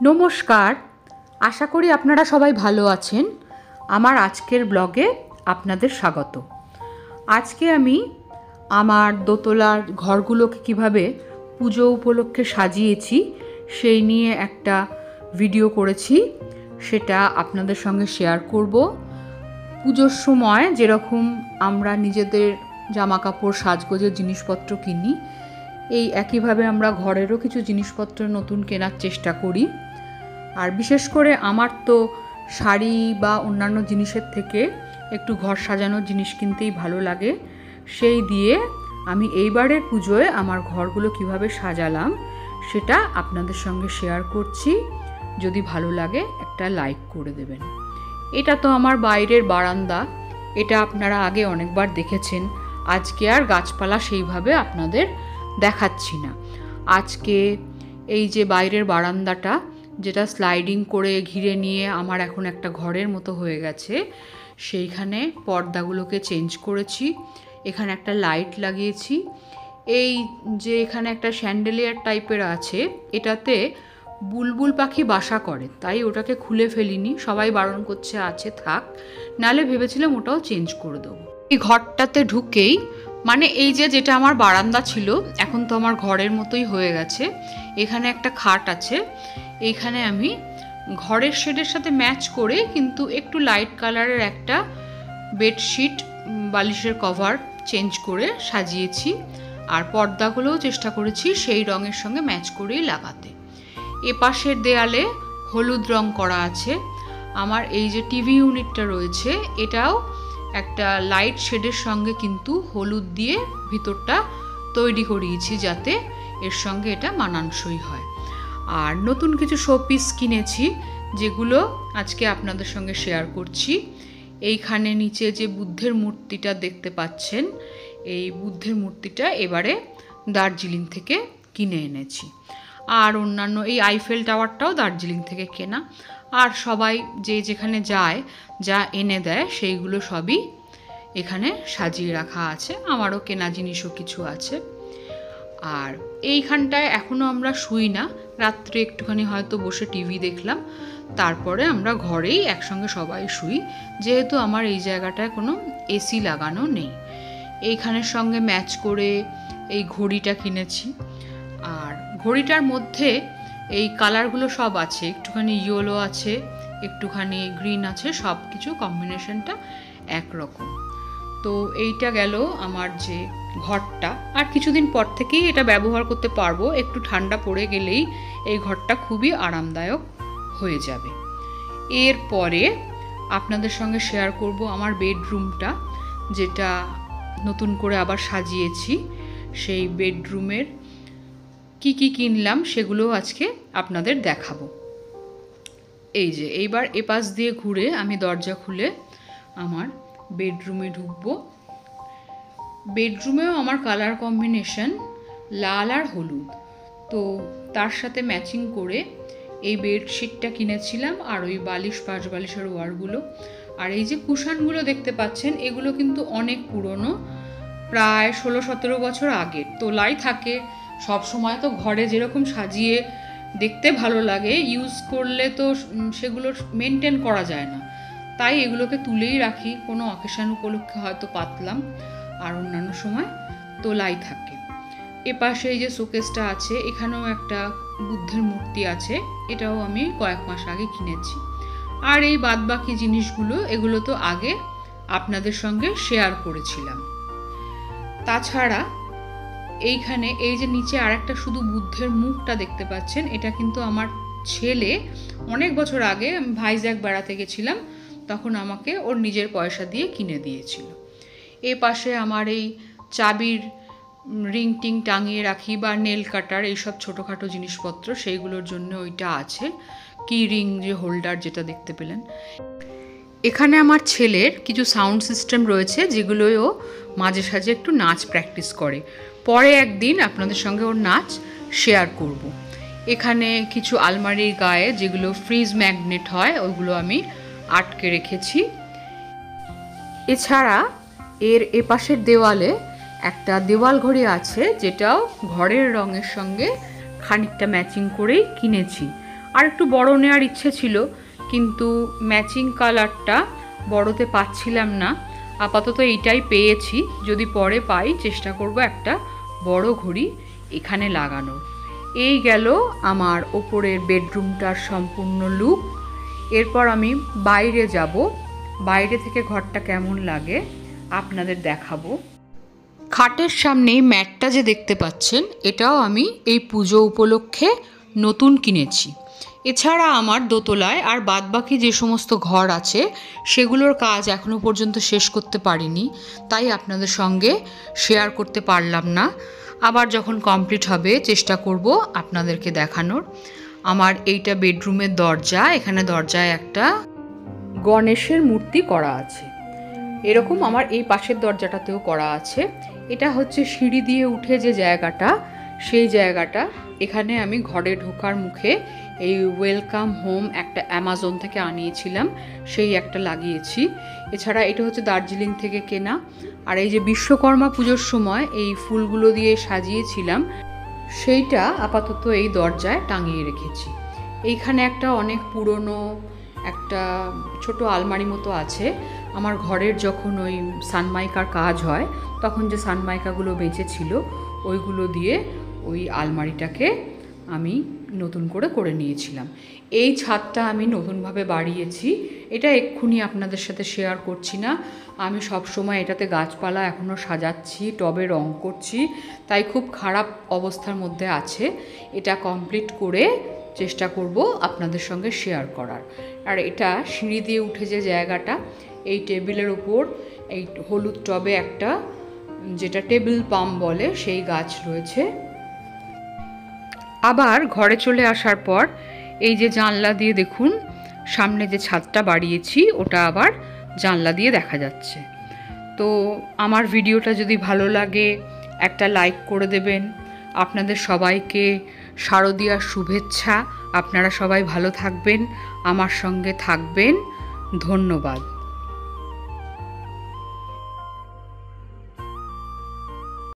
নমস্কার, আশা করি আপনারা সবাই ভালো আছেন। আমার আজকের ব্লগে আপনাদের স্বাগত। আজকে আমি আমার দোতলার ঘরগুলোকে কিভাবে পুজো উপলক্ষে সাজিয়েছি সেই নিয়ে একটা ভিডিও করেছি, সেটা আপনাদের সঙ্গে শেয়ার করব। পুজোর সময় যেরকম আমরা নিজেদের জামাকাপড় সাজগোজের জিনিসপত্র কিনি, এই একইভাবে আমরা ঘরেরও কিছু জিনিসপত্র নতুন কেনার চেষ্টা করি। আর বিশেষ করে আমার তো শাড়ি বা অন্যান্য জিনিসের থেকে একটু ঘর সাজানোর জিনিস কিনতেই ভালো লাগে। সেই দিয়ে আমি এইবারের পুজোয় আমার ঘরগুলো কিভাবে সাজালাম সেটা আপনাদের সঙ্গে শেয়ার করছি। যদি ভালো লাগে একটা লাইক করে দেবেন। এটা তো আমার বাইরের বারান্দা, এটা আপনারা আগে অনেকবার দেখেছেন। আজকে আর গাছপালা সেইভাবে আপনাদের দেখাচ্ছি না। আজকে এই যে বাইরের বারান্দাটা, যেটা স্লাইডিং করে ঘিরে নিয়ে আমার এখন একটা ঘরের মতো হয়ে গেছে, সেইখানে পর্দাগুলোকে চেঞ্জ করেছি। এখানে একটা লাইট লাগিয়েছি। এই যে এখানে একটা শ্যান্ডেলিয়ার টাইপের আছে, এটাতে বুলবুল পাখি বাসা করে, তাই ওটাকে খুলে ফেলিনি। সবাই বারণ করছে আছে থাক, নালে ভেবেছিলাম ওটাও চেঞ্জ করে দেবো। এই ঘরটাতে ঢুকেই মানে এই যে যেটা আমার বারান্দা ছিল এখন তো আমার ঘরের মতোই হয়ে গেছে। এখানে একটা খাট আছে, এইখানে আমি ঘরের শেডের সাথে ম্যাচ করে কিন্তু একটু লাইট কালারের একটা বেডশিট, বালিশের কভার চেঞ্জ করে সাজিয়েছি। আর পর্দাগুলোও চেষ্টা করেছি সেই রঙের সঙ্গে ম্যাচ করেই লাগাতে। এপাশের দেয়ালে হলুদ রং করা আছে। আমার এই যে টিভি ইউনিটটা রয়েছে, এটাও একটা লাইট শেডের সঙ্গে কিন্তু হলুদ দিয়ে ভিতরটা তৈরি করিয়েছি যাতে এর সঙ্গে এটা মানানসই হয়। আর নতুন কিছু শোপিস কিনেছি যেগুলো আজকে আপনাদের সঙ্গে শেয়ার করছি। এইখানে নিচে যে বুদ্ধের মূর্তিটা দেখতে পাচ্ছেন, এই বুদ্ধের মূর্তিটা এবারে দার্জিলিং থেকে কিনে এনেছি। আর অন্যান্য এই আইফেল টাওয়ারটাও দার্জিলিং থেকে কেনা। আর সবাই যে যেখানে যায় যা এনে দেয় সেইগুলো সবই এখানে সাজিয়ে রাখা আছে। আমারও কেনা জিনিসও কিছু আছে। আর এইখানটায় এখনও আমরা শুই না, রাত্রে একটুখানি হয়তো বসে টিভি দেখলাম, তারপরে আমরা ঘরেই একসঙ্গে সবাই শুই, যেহেতু আমার এই জায়গাটায় কোনো এসি লাগানো নেই। এইখানের সঙ্গে ম্যাচ করে এই ঘড়িটা কিনেছি। আর ঘড়িটার মধ্যে এই কালারগুলো সব আছে, একটুখানি ইয়েলো আছে, একটুখানি গ্রিন আছে, সব কিছু কম্বিনেশনটা একরকম। তো এইটা গেল আমার যে ঘরটা। আর কিছুদিন পর থেকেই এটা ব্যবহার করতে পারবো, একটু ঠান্ডা পড়ে গেলেই এই ঘরটা খুবই আরামদায়ক হয়ে যাবে। এরপরে আপনাদের সঙ্গে শেয়ার করব আমার বেডরুমটা, যেটা নতুন করে আবার সাজিয়েছি। সেই বেডরুমের কি কি কিনলাম সেগুলো আজকে আপনাদের দেখাবো। এই যে এইবার এপাশ দিয়ে ঘুরে আমি দরজা খুলে আমার বেডরুমে ঢুকবো। বেডরুমেও আমার কালার কম্বিনেশন লাল আর হলুদ, তো তার সাথে ম্যাচিং করে এই বেডশিটটা কিনেছিলাম আর ওই বালিশ, পাশ বালিশের ওয়ারগুলো। আর এই যে কুশানগুলো দেখতে পাচ্ছেন, এগুলো কিন্তু অনেক পুরনো, প্রায় 16-17 বছর আগের। তোলাই থাকে সব সময়, তো ঘরে যেরকম সাজিয়ে দেখতে ভালো লাগে, ইউজ করলে তো সেগুলো মেনটেন করা যায় না, তাই এগুলোকে তুলেই রাখি। কোনো অকেশন উপলক্ষে হয়তো পাতলাম, আর অন্যান্য সময় তোলাই থাকে। এপাশে এই যে শোকেসটা আছে, এখানেও একটা বুদ্ধের মূর্তি আছে, এটাও আমি কয়েক মাস আগে কিনেছি। আর এই বাদবাকি জিনিসগুলো, এগুলো তো আগে আপনাদের সঙ্গে শেয়ার করেছিলাম। তাছাড়া এইখানে এই যে নিচে আর একটা শুধু বুদ্ধের মুখটা দেখতে পাচ্ছেন, এটা কিন্তু আমার ছেলে অনেক বছর আগে, আমি ভাইজ্যাক বেড়াতে গেছিলাম, তখন আমাকে ওর নিজের পয়সা দিয়ে কিনে দিয়েছিল। এ পাশে আমার এই চাবির রিং টিং টাঙিয়ে রাখি বা নেল কাটার, এইসব ছোটোখাটো জিনিসপত্র, সেইগুলোর জন্য ওইটা আছে, কি রিং যে হোল্ডার যেটা দেখতে পেলেন। এখানে আমার ছেলের কিছু সাউন্ড সিস্টেম রয়েছে, যেগুলোও মাঝে সাঝে একটু নাচ প্র্যাকটিস করে। পরে একদিন আপনাদের সঙ্গে ওর নাচ শেয়ার করব। এখানে কিছু আলমারির গায়ে যেগুলো ফ্রিজ ম্যাগনেট হয়, ওইগুলো আমি আটকে রেখেছি। এছাড়া এর এপাশের দেওয়ালে একটা দেওয়াল ঘড়ি আছে, যেটাও ঘরের রঙের সঙ্গে খানিকটা ম্যাচিং করেই কিনেছি। আর একটু বড় নেওয়ার ইচ্ছে ছিল, কিন্তু ম্যাচিং কালারটা বড়তে পাচ্ছিলাম না। আপাতত এইটাই পেয়েছি, যদি পরে পাই চেষ্টা করব একটা বড় ঘড়ি এখানে লাগানোর। এই গেল আমার ওপরের বেডরুমটার সম্পূর্ণ লুক। এরপর আমি বাইরে যাব, বাইরে থেকে ঘরটা কেমন লাগে আপনাদের দেখাবো। খাটের সামনে ম্যাটটা যে দেখতে পাচ্ছেন, এটাও আমি এই পুজো উপলক্ষে নতুন কিনেছি। এছাড়া আমার দোতলায় আর বাদবাকি যে সমস্ত ঘর আছে সেগুলোর কাজ এখনও পর্যন্ত শেষ করতে পারিনি, তাই আপনাদের সঙ্গে শেয়ার করতে পারলাম না। আবার যখন কমপ্লিট হবে চেষ্টা করব আপনাদেরকে দেখানোর। আমার এইটা বেডরুমের দরজা, এখানে দরজায় একটা গণেশের মূর্তি করা আছে। এরকম আমার এই পাশের দরজাটাতেও করা আছে। এটা হচ্ছে সিঁড়ি দিয়ে উঠে যে জায়গাটা, সেই জায়গাটা। এখানে আমি ঘরে ঢোকার মুখে এই ওয়েলকাম হোম একটা অ্যামাজন থেকে আনিয়েছিলাম, সেই একটা লাগিয়েছি। এছাড়া এটা হচ্ছে দার্জিলিং থেকে কেনা। আর এই যে বিশ্বকর্মা পুজোর সময় এই ফুলগুলো দিয়ে সাজিয়েছিলাম, সেইটা আপাতত এই দরজায় টাঙিয়ে রেখেছি। এইখানে একটা অনেক পুরনো একটা ছোট আলমারি মতো আছে। আমার ঘরের যখন ওই সানমাইকার কাজ হয় তখন যে সানমাইকাগুলো বেঁচেছিল ওইগুলো দিয়ে ওই আলমারিটাকে আমি নতুন করে নিয়েছিলাম। এই ছাদটা আমি নতুনভাবে বাড়িয়েছি, এটা এক্ষুনি আপনাদের সাথে শেয়ার করছি না। আমি সব সময় এটাতে গাছপালা এখনও সাজাচ্ছি, টবে রং করছি, তাই খুব খারাপ অবস্থার মধ্যে আছে। এটা কমপ্লিট করে চেষ্টা করব আপনাদের সঙ্গে শেয়ার করার। আর এটা সিঁড়ি দিয়ে উঠে যে জায়গাটা, এই টেবিলের উপর এই হলুদ টবে একটা যেটা টেবিল পাম বলে সেই গাছ রয়েছে। আবার ঘরে চলে আসার পর এই যে জানলা দিয়ে দেখুন সামনে যে ছাদটা বাড়িয়েছি ওটা আবার জানলা দিয়ে দেখা যাচ্ছে। তো আমার ভিডিওটা যদি ভালো লাগে একটা লাইক করে দেবেন। আপনাদের সবাইকে শারদীয়ার শুভেচ্ছা। আপনারা সবাই ভালো থাকবেন, আমার সঙ্গে থাকবেন। ধন্যবাদ।